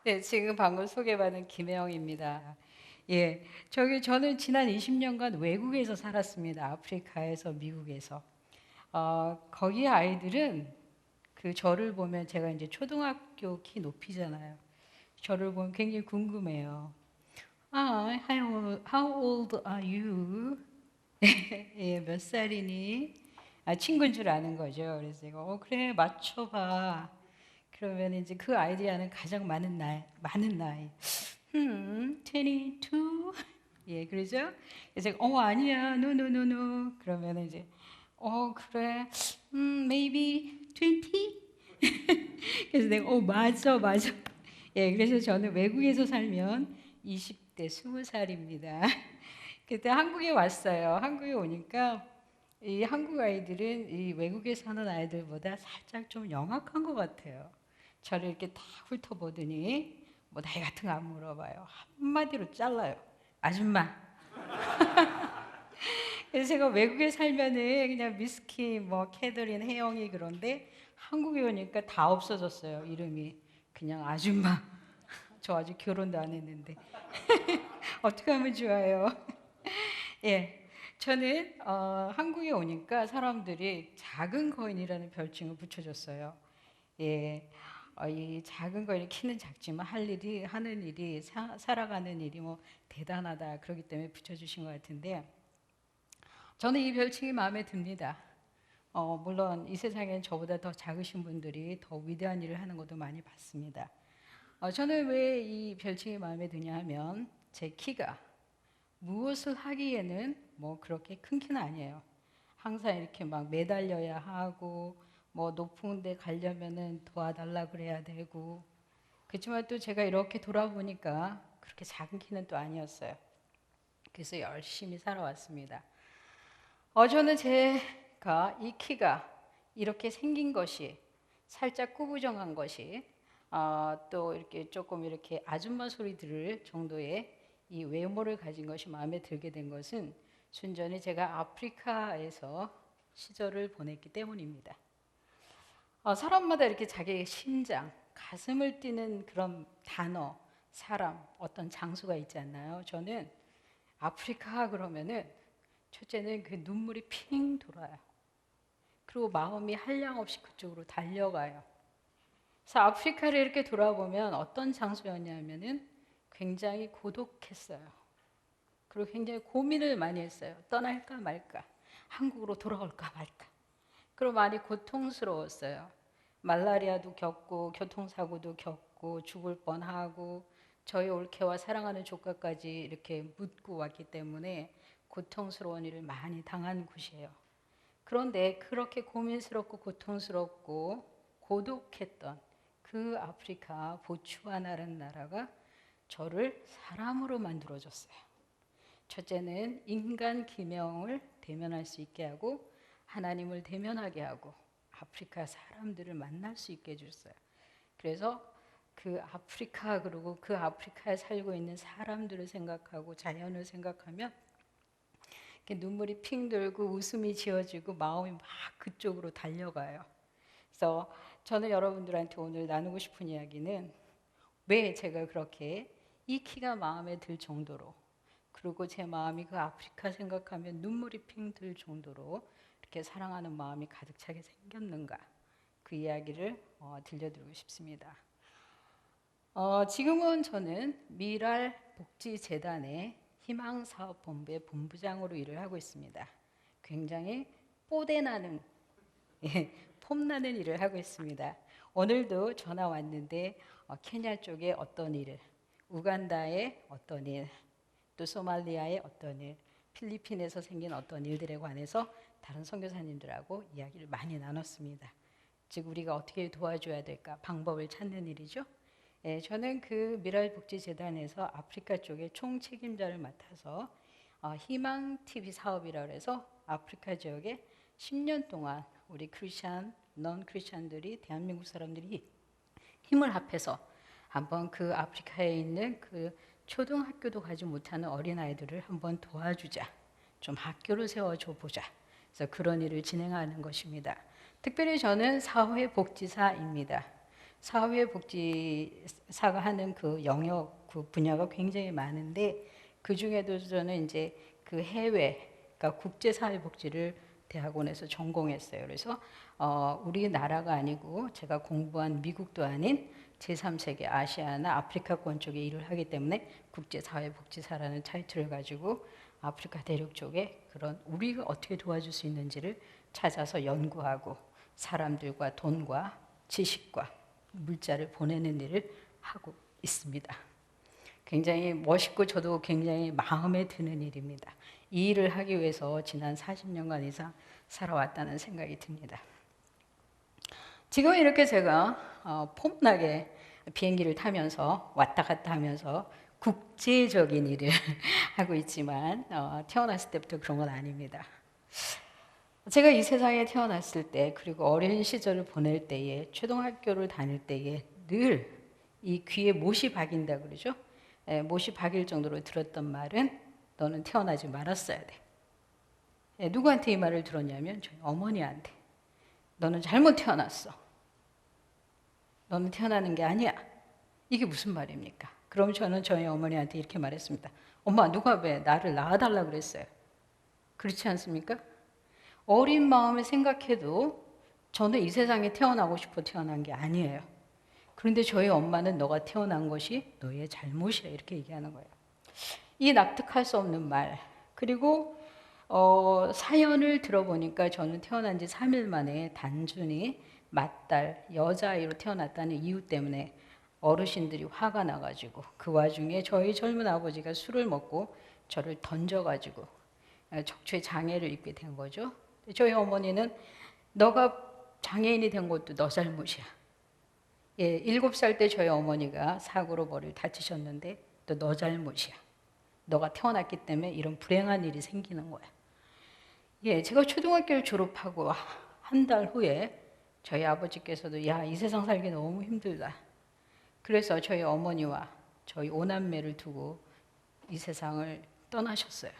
네, 지금 방금 소개받은 김혜영입니다. 예, 저는 지난 20년간 외국에서 살았습니다. 아프리카에서, 미국에서. 거기 아이들은 그 저를 보면 제가 이제 초등학교 키 높이잖아요. 저를 보면 굉장히 궁금해요. how old are you? 예, 몇 살이니? 친구인 줄 아는 거죠. 그래서 제가, 그래, 맞춰봐. 그러면 이제 그 아이디어는 가장 많은 나이. 22? 예, 그러죠? 그래서 제가, 아니야, no, no, no, no. 그러면 이제, 그래, maybe 20? 그래서 내가, 맞아, 맞아. 예, 그래서 저는 외국에서 살면 20대 20살입니다. 그때 한국에 왔어요. 한국에 오니까 이 한국 아이들은 이 외국에 사는 아이들보다 살짝 좀 영악한 것 같아요. 저를 이렇게 딱 훑어보더니 뭐 나이 같은 거 안 물어봐요. 한마디로 잘라요. 아줌마. 그래서 제가 외국에 살면은 그냥 미스키, 뭐 캐더린, 혜영이 그런데 한국에 오니까 다 없어졌어요. 이름이 그냥 아줌마. 저 아직 결혼도 안 했는데 어떻게 하면 좋아요? 예, 저는 한국에 오니까 사람들이 작은 거인이라는 별칭을 붙여줬어요. 예, 이 작은 거인이 키는 작지만 하는 일이 살아가는 일이 뭐 대단하다 그러기 때문에 붙여주신 것 같은데 저는 이 별칭이 마음에 듭니다. 물론 이 세상엔 저보다 더 작으신 분들이 더 위대한 일을 하는 것도 많이 봤습니다. 저는 왜 이 별칭이 마음에 드냐 하면 제 키가 무엇을 하기에는 뭐 그렇게 큰 키는 아니에요. 항상 이렇게 막 매달려야 하고 뭐 높은 데 가려면은 도와달라 그래야 되고 그렇지만 또 제가 이렇게 돌아보니까 그렇게 작은 키는 또 아니었어요. 그래서 열심히 살아왔습니다. 저는 제가 이 키가 이렇게 생긴 것이 살짝 꾸부정한 것이 또 이렇게 조금 이렇게 아줌마 소리 들을 정도의 이 외모를 가진 것이 마음에 들게 된 것은 순전히 제가 아프리카에서 시절을 보냈기 때문입니다. 사람마다 이렇게 자기의 심장, 가슴을 뛰는 그런 단어, 사람, 어떤 장소가 있지 않나요? 저는 아프리카 그러면은 첫째는 그 눈물이 핑 돌아요. 그리고 마음이 한량없이 그쪽으로 달려가요. 그래서 아프리카를 이렇게 돌아보면 어떤 장소였냐면은 굉장히 고독했어요. 그리고 굉장히 고민을 많이 했어요. 떠날까 말까, 한국으로 돌아올까 말까. 그리고 많이 고통스러웠어요. 말라리아도 겪고 교통사고도 겪고 죽을 뻔하고 저희 올케와 사랑하는 조카까지 이렇게 묻고 왔기 때문에 고통스러운 일을 많이 당한 곳이에요. 그런데 그렇게 고민스럽고 고통스럽고 고독했던 그 아프리카 보츠와나라는 나라가 저를 사람으로 만들어줬어요. 첫째는 인간 기명을 대면할 수 있게 하고 하나님을 대면하게 하고 아프리카 사람들을 만날 수 있게 해줬어요. 그래서 그 아프리카 그리고 그 아프리카에 살고 있는 사람들을 생각하고 자연을 생각하면 눈물이 핑 돌고 웃음이 지어지고 마음이 막 그쪽으로 달려가요. 그래서 저는 여러분들한테 오늘 나누고 싶은 이야기는 왜 제가 그렇게 이 키가 마음에 들 정도로 그리고 제 마음이 그 아프리카 생각하면 눈물이 핑 들 정도로 이렇게 사랑하는 마음이 가득 차게 생겼는가 그 이야기를 들려드리고 싶습니다. 지금은 저는 미랄복지재단의 희망사업본부의 본부장으로 일을 하고 있습니다. 굉장히 뽀대나는 예, 폼나는 일을 하고 있습니다. 오늘도 전화 왔는데 케냐 쪽에 어떤 일, 우간다의 어떤 일, 또 소말리아의 어떤 일, 필리핀에서 생긴 어떤 일들에 관해서 다른 선교사님들하고 이야기를 많이 나눴습니다. 즉 우리가 어떻게 도와줘야 될까 방법을 찾는 일이죠. 예, 저는 그 미랄복지재단에서 아프리카 쪽에 총책임자를 맡아서 희망 TV 사업이라고 해서 아프리카 지역에 10년 동안 우리 크리스찬, 넌 크리스찬들이 대한민국 사람들이 힘을 합해서 한번 그 아프리카에 있는 그 초등학교도 가지 못하는 어린아이들을 한번 도와주자. 좀 학교를 세워줘 보자. 그래서 그런 일을 진행하는 것입니다. 특별히 저는 사회복지사입니다. 사회복지사가 하는 그 영역, 그 분야가 굉장히 많은데 그 중에도 저는 이제 그 해외, 그러니까 국제사회복지를 대학원에서 전공했어요. 그래서 우리나라가 아니고 제가 공부한 미국도 아닌 제3세계 아시아나 아프리카권 쪽에 일을 하기 때문에 국제사회복지사라는 타이틀을 가지고 아프리카 대륙 쪽에 그런 우리가 어떻게 도와줄 수 있는지를 찾아서 연구하고 사람들과 돈과 지식과 물자를 보내는 일을 하고 있습니다. 굉장히 멋있고 저도 굉장히 마음에 드는 일입니다. 이 일을 하기 위해서 지난 40년간 이상 살아왔다는 생각이 듭니다. 지금 이렇게 제가 폼나게 비행기를 타면서 왔다 갔다 하면서 국제적인 일을 하고 있지만 태어났을 때부터 그런 건 아닙니다. 제가 이 세상에 태어났을 때 그리고 어린 시절을 보낼 때에 초등학교를 다닐 때에 늘 이 귀에 못이 박인다 그러죠. 못이 박일 정도로 들었던 말은 너는 태어나지 말았어야 돼. 누구한테 이 말을 들었냐면 저희 어머니한테. 너는 잘못 태어났어. 너는 태어나는 게 아니야. 이게 무슨 말입니까? 그럼 저는 저희 어머니한테 이렇게 말했습니다. 엄마, 누가 왜 나를 낳아달라 그랬어요? 그렇지 않습니까? 어린 마음에 생각해도 저는 이 세상에 태어나고 싶어 태어난 게 아니에요. 그런데 저희 엄마는 너가 태어난 것이 너의 잘못이야 이렇게 얘기하는 거예요. 이 납득할 수 없는 말. 그리고 사연을 들어보니까 저는 태어난 지 3일 만에 단순히 맏딸 여자아이로 태어났다는 이유 때문에 어르신들이 화가 나가지고 그 와중에 저희 젊은 아버지가 술을 먹고 저를 던져가지고 척추에 장애를 입게 된 거죠. 저희 어머니는 너가 장애인이 된 것도 너 잘못이야. 7살 때 저희 어머니가 사고로 머리를 다치셨는데 또 너 잘못이야. 너가 태어났기 때문에 이런 불행한 일이 생기는 거야. 제가 초등학교를 졸업하고 한 달 후에 저희 아버지께서도 야, 이 세상 살기 너무 힘들다. 그래서 저희 어머니와 저희 5남매를 두고 이 세상을 떠나셨어요.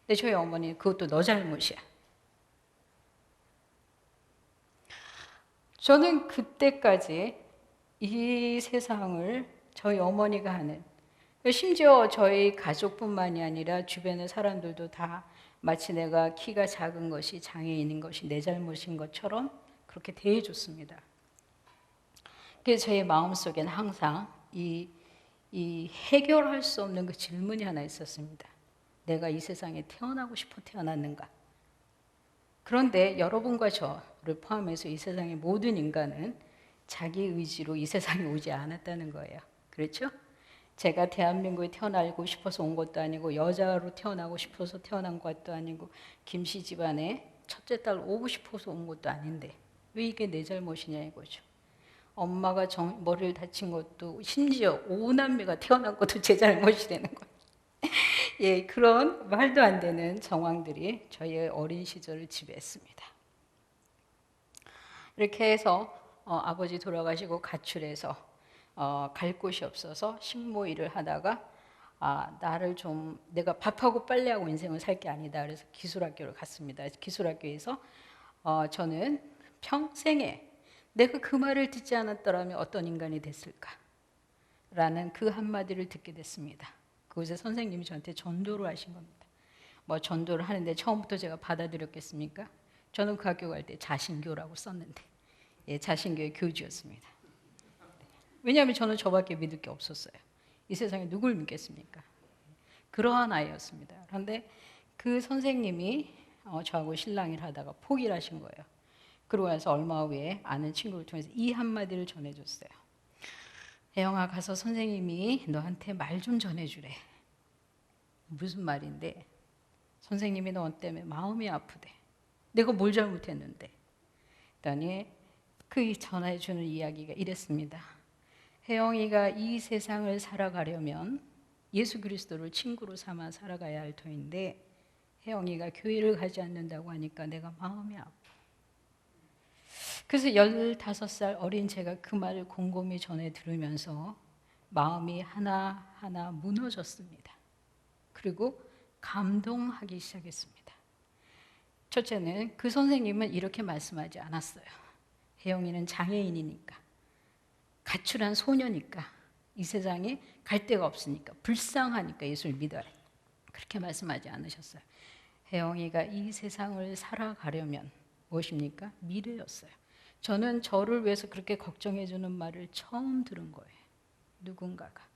근데 저희 어머니 그것도 너 잘못이야. 저는 그때까지 이 세상을 저희 어머니가 하는, 심지어 저희 가족뿐만이 아니라 주변의 사람들도 다 마치 내가 키가 작은 것이 장애인인 것이 내 잘못인 것처럼 그렇게 대해줬습니다. 그래서 제 마음속엔 항상 이 해결할 수 없는 그 질문이 하나 있었습니다. 내가 이 세상에 태어나고 싶어 태어났는가? 그런데 여러분과 저를 포함해서 이 세상의 모든 인간은 자기 의지로 이 세상에 오지 않았다는 거예요. 그렇죠? 제가 대한민국에 태어나고 싶어서 온 것도 아니고 여자로 태어나고 싶어서 태어난 것도 아니고 김씨 집안에 첫째 딸 오고 싶어서 온 것도 아닌데 왜 이게 내 잘못이냐 이거죠. 엄마가 머리를 다친 것도 심지어 5남매가 태어난 것도 제 잘못이 되는 거예요. 그런 말도 안 되는 정황들이 저희의 어린 시절을 지배했습니다. 이렇게 해서 아버지 돌아가시고 가출해서 갈 곳이 없어서 식모 일을 하다가 나를 좀 내가 밥하고 빨래하고 인생을 살 게 아니다. 그래서 기술학교를 갔습니다. 기술학교에서 저는 평생에 내가 그 말을 듣지 않았더라면 어떤 인간이 됐을까? 라는 그 한마디를 듣게 됐습니다. 그곳에 선생님이 저한테 전도를 하신 겁니다. 뭐 전도를 하는데 처음부터 제가 받아들였겠습니까? 저는 그 학교 갈 때 자신교라고 썼는데 자신교의 교주였습니다. 왜냐하면 저는 저밖에 믿을 게 없었어요. 이 세상에 누굴 믿겠습니까? 그러한 아이였습니다. 그런데 그 선생님이 저하고 실랑이를 하다가 포기를 하신 거예요. 그러고 나서 얼마 후에 아는 친구를 통해서 이 한마디를 전해줬어요. 혜영아, 가서 선생님이 너한테 말 좀 전해주래. 무슨 말인데? 선생님이 너 때문에 마음이 아프대. 내가 뭘 잘못했는데? 그랬더니 그 전해주는 이야기가 이랬습니다. 혜영이가 이 세상을 살아가려면 예수 그리스도를 친구로 삼아 살아가야 할 터인데 혜영이가 교회를 가지 않는다고 하니까 내가 마음이 아파. 그래서 15살 어린 제가 그 말을 곰곰이 전해 들으면서 마음이 하나하나 무너졌습니다. 그리고 감동하기 시작했습니다. 첫째는 그 선생님은 이렇게 말씀하지 않았어요. 혜영이는 장애인이니까 가출한 소녀니까 이 세상에 갈 데가 없으니까 불쌍하니까 예수를 믿어라. 그렇게 말씀하지 않으셨어요. 혜영이가 이 세상을 살아가려면 무엇입니까? 미래였어요. 저는 저를 위해서 그렇게 걱정해 주는 말을 처음 들은 거예요. 누군가가.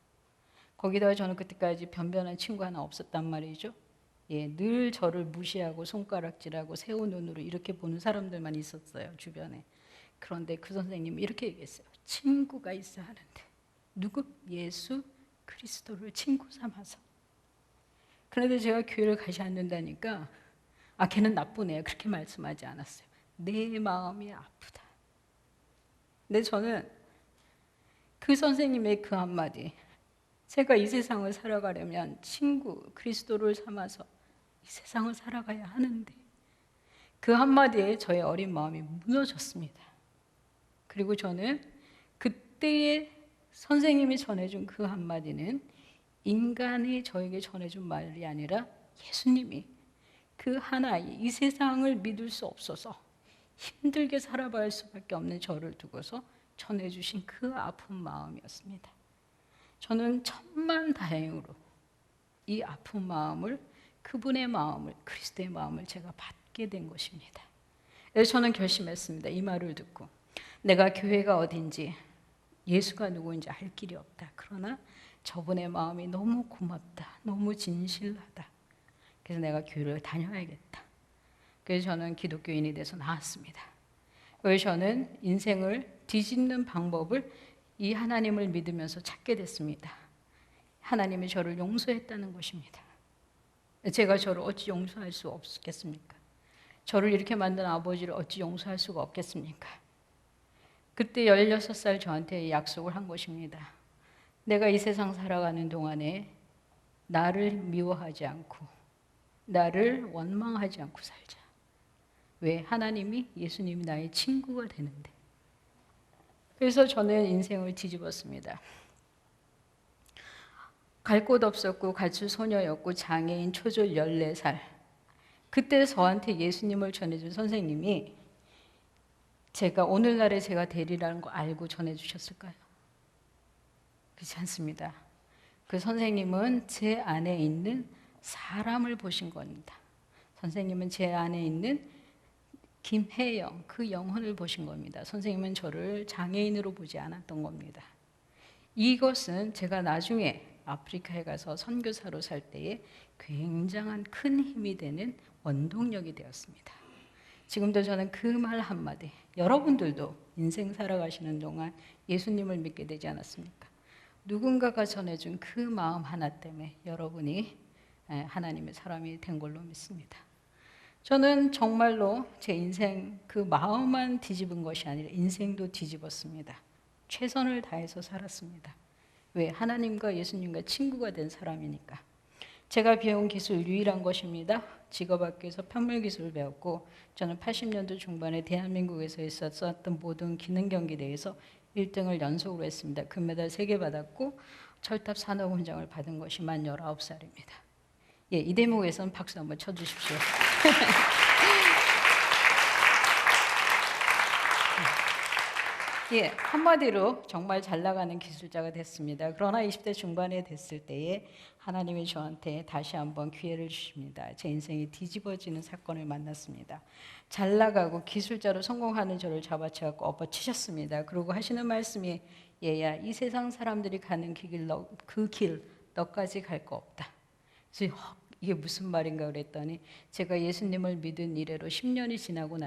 거기다가 저는 그때까지 변변한 친구 하나 없었단 말이죠. 예, 늘 저를 무시하고 손가락질하고 새우 눈으로 이렇게 보는 사람들만 있었어요, 주변에. 그런데 그 선생님이 이렇게 얘기했어요. 친구가 있어야 하는데. 누구? 예수 그리스도를 친구 삼아서. 그런데 제가 교회를 가지 않는다니까 걔는 나쁜 애야 그렇게 말씀하지 않았어요. 내 마음이 아프다. 근데 저는 그 선생님의 그 한마디, 제가 이 세상을 살아가려면 친구 그리스도를 삼아서 이 세상을 살아가야 하는데, 그 한마디에 저의 어린 마음이 무너졌습니다. 그리고 저는 그때의 선생님이 전해준 그 한마디는 인간이 저에게 전해준 말이 아니라 예수님이 그 하나의 이 세상을 믿을 수 없어서 힘들게 살아갈 수밖에 없는 저를 두고서 전해주신 그 아픈 마음이었습니다. 저는 천만다행으로 이 아픈 마음을, 그분의 마음을, 그리스도의 마음을 제가 받게 된 것입니다. 그래서 저는 결심했습니다. 이 말을 듣고 내가 교회가 어딘지 예수가 누구인지 알 길이 없다. 그러나 저분의 마음이 너무 고맙다. 너무 진실하다. 그래서 내가 교회를 다녀야겠다. 그래서 저는 기독교인이 돼서 나왔습니다. 그래서 저는 인생을 뒤집는 방법을 이 하나님을 믿으면서 찾게 됐습니다. 하나님이 저를 용서했다는 것입니다. 제가 저를 어찌 용서할 수 없겠습니까? 저를 이렇게 만든 아버지를 어찌 용서할 수가 없겠습니까? 그때 16살 저한테 약속을 한 것입니다. 내가 이 세상 살아가는 동안에 나를 미워하지 않고 나를 원망하지 않고 살자. 왜? 하나님이, 예수님이 나의 친구가 되는데. 그래서 저는 인생을 뒤집었습니다. 갈 곳 없었고 가출 소녀였고 장애인 초졸 14살. 그때 저한테 예수님을 전해준 선생님이 제가 오늘날에 제가 되리라는 거 알고 전해주셨을까요? 그렇지 않습니다. 그 선생님은 제 안에 있는 사람을 보신 겁니다. 선생님은 제 안에 있는 김혜영, 그 영혼을 보신 겁니다. 선생님은 저를 장애인으로 보지 않았던 겁니다. 이것은 제가 나중에 아프리카에 가서 선교사로 살 때에 굉장한 큰 힘이 되는 원동력이 되었습니다. 지금도 저는 그 말 한마디, 여러분들도 인생 살아가시는 동안 예수님을 믿게 되지 않았습니까? 누군가가 전해준 그 마음 하나 때문에 여러분이 하나님의 사람이 된 걸로 믿습니다. 저는 정말로 제 인생 그 마음만 뒤집은 것이 아니라 인생도 뒤집었습니다. 최선을 다해서 살았습니다. 왜? 하나님과 예수님과 친구가 된 사람이니까. 제가 배운 기술 유일한 것입니다. 직업학교에서 편물기술을 배웠고, 저는 80년도 중반에 대한민국에서 있었던 모든 기능 경기 대회에서 1등을 연속으로 했습니다. 금메달 3개 받았고 철탑 산업훈장을 받은 것이 만 19살입니다. 예, 이 대목에서는 박수 한번 쳐주십시오. 예, 한마디로 정말 잘 나가는 기술자가 됐습니다. 그러나 20대 중반에 됐을 때에 하나님이 저한테 다시 한번 기회를 주십니다. 제 인생이 뒤집어지는 사건을 만났습니다. 잘 나가고 기술자로 성공하는 저를 잡아채갖고 엎어치셨습니다. 그리고 하시는 말씀이, 얘야, 이 세상 사람들이 가는 그 길 너까지 갈 거 없다. 그래서 이게 무슨 말인가 그랬더니, 제가 예수님을 믿은 이래로 10년이 지나고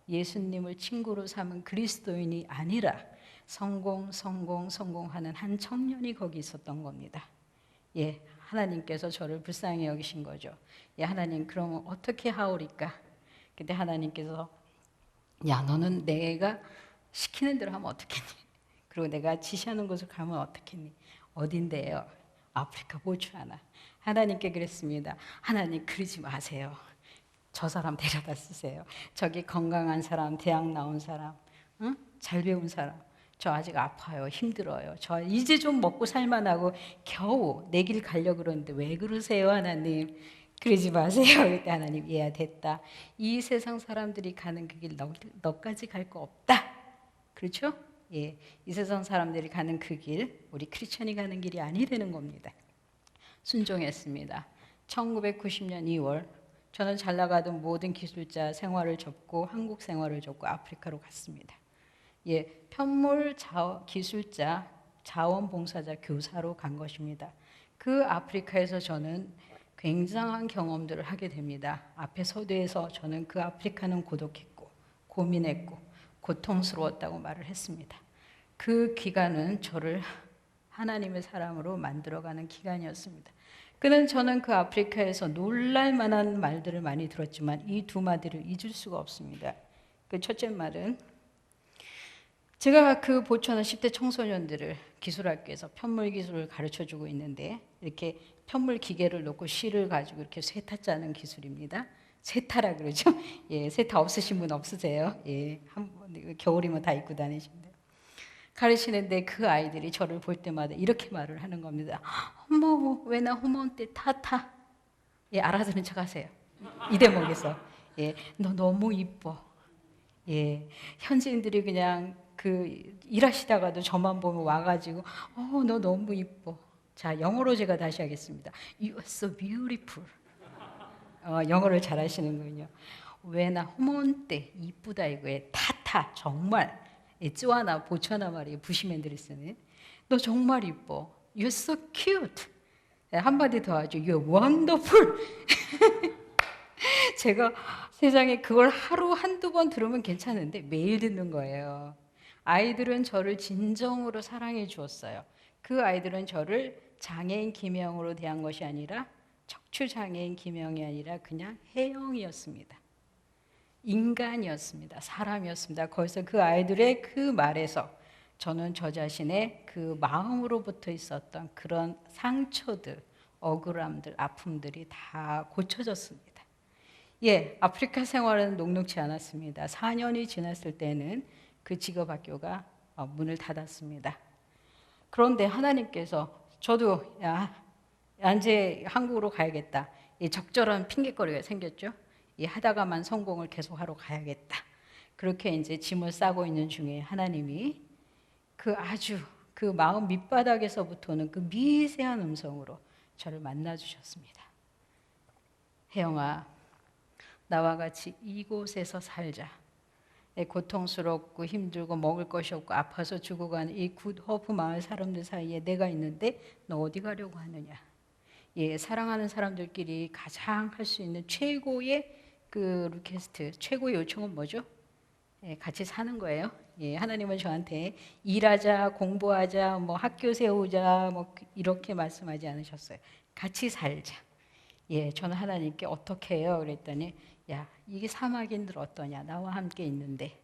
예수님을 친구로 삼은 그리스도인이 아니라 성공하는 한 청년이 거기 있었던 겁니다. 예, 하나님께서 저를 불쌍히 여기신 거죠. 예, 하나님 그러면 어떻게 하오리까? 그때 하나님께서, 야, 너는 내가 시키는 대로 하면 어떻겠니? 그리고 내가 지시하는 곳을 가면 어떻겠니? 어딘데요? 아프리카 보츠와나. 하나님께 그랬습니다. 하나님 그러지 마세요. 저 사람 데려다 쓰세요. 저기 건강한 사람, 대학 나온 사람, 응? 잘 배운 사람. 저 아직 아파요. 힘들어요. 저 이제 좀 먹고 살만하고 겨우 내 길 가려고 그러는데 왜 그러세요, 하나님? 그러지 마세요. 그때 하나님, 얘야 됐다. 이 세상 사람들이 가는 그 길 너까지 갈 거 없다. 그렇죠? 예, 이 세상 사람들이 가는 그 길, 우리 크리스천이 가는 길이 아니되는 겁니다. 순종했습니다. 1990년 2월 저는 잘 나가던 모든 기술자 생활을 접고 한국 생활을 접고 아프리카로 갔습니다. 예, 편물 기술자, 자원봉사자, 교사로 간 것입니다. 그 아프리카에서 저는 굉장한 경험들을 하게 됩니다. 앞에 서두에서 저는 그 아프리카는 고독했고 고민했고 고통스러웠다고 말을 했습니다. 그 기간은 저를 하나님의 사람으로 만들어가는 기간이었습니다. 저는 그 아프리카에서 놀랄 만한 말들을 많이 들었지만 이 두 마디를 잊을 수가 없습니다. 그 첫째 말은 제가 그 보초하는 10대 청소년들을 기술학교에서 편물 기술을 가르쳐주고 있는데 이렇게 편물 기계를 놓고 실을 가지고 이렇게 세타 짜는 기술입니다. 세타라 그러죠? 예, 세타 없으신 분 없으세요? 예, 겨울이면 다 입고 다니신데 가르치는데 그 아이들이 저를 볼 때마다 이렇게 말을 하는 겁니다. 어머, 왜 나 호몬테 타타? 예, 알아듣는 척하세요. 이 대목에서 예, 너 너무 이뻐. 예, 현지인들이 그냥 일하시다가도 저만 보면 와가지고 너 너무 이뻐. 자, 영어로 제가 다시 하겠습니다. You are so beautiful. 영어를 잘하시는군요. 왜나 호몬테 이쁘다 이거에 타타 정말 쯔와나 보츠와나 말이에요. 부시맨들이 쓰는 너 정말 이뻐. You're so cute. 한마디 더 하죠. You're wonderful. 제가 세상에 그걸 하루 한두 번 들으면 괜찮은데 매일 듣는 거예요. 아이들은 저를 진정으로 사랑해 주었어요. 그 아이들은 저를 장애인 김영으로 대한 것이 아니라 척추장애인 김영이 아니라 그냥 혜영이었습니다. 인간이었습니다. 사람이었습니다. 거기서 그 아이들의 그 말에서 저는 저 자신의 그 마음으로부터 있었던 그런 상처들, 억울함들, 아픔들이 다 고쳐졌습니다. 예, 아프리카 생활은 녹록지 않았습니다. 4년이 지났을 때는 그 직업학교가 문을 닫았습니다. 그런데 하나님께서 저도 이제 한국으로 가야겠다. 적절한 핑계거리가 생겼죠. 하다가만 성공을 계속하러 가야겠다. 그렇게 이제 짐을 싸고 있는 중에 하나님이 그 마음 밑바닥에서부터는 그 미세한 음성으로 저를 만나 주셨습니다. 혜영아, 나와 같이 이곳에서 살자. 고통스럽고 힘들고 먹을 것이 없고 아파서 죽어가는 이 굿호프 마을 사람들 사이에 내가 있는데 너 어디 가려고 하느냐. 예, 사랑하는 사람들끼리 가장 할 수 있는 최고의 그 리퀘스트, 최고의 요청은 뭐죠? 예, 같이 사는 거예요. 예, 하나님은 저한테 일하자, 공부하자, 뭐 학교 세우자, 뭐 이렇게 말씀하지 않으셨어요. 같이 살자. 예, 저는 하나님께 어떻게 해요? 그랬더니 야, 이게 사막인들 어떠냐? 나와 함께 있는데.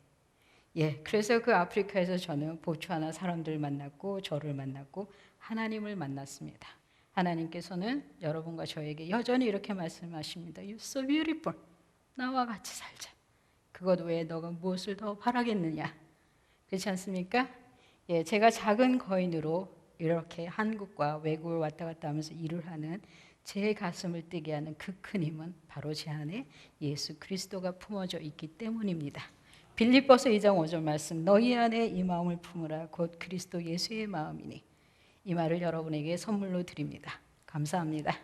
예, 그래서 그 아프리카에서 저는 보츠와나 사람들 만났고 저를 만났고 하나님을 만났습니다. 하나님께서는 여러분과 저에게 여전히 이렇게 말씀하십니다. You're so beautiful. 나와 같이 살자. 그것 외에 너가 무엇을 더 바라겠느냐? 그렇지 않습니까? 예, 제가 작은 거인으로 이렇게 한국과 외국을 왔다 갔다 하면서 일을 하는 제 가슴을 뛰게 하는 그 큰 힘은 바로 제 안에 예수 그리스도가 품어져 있기 때문입니다. 빌립보서 2장 5절 말씀 너희 안에 이 마음을 품으라 곧 그리스도 예수의 마음이니 이 말을 여러분에게 선물로 드립니다. 감사합니다.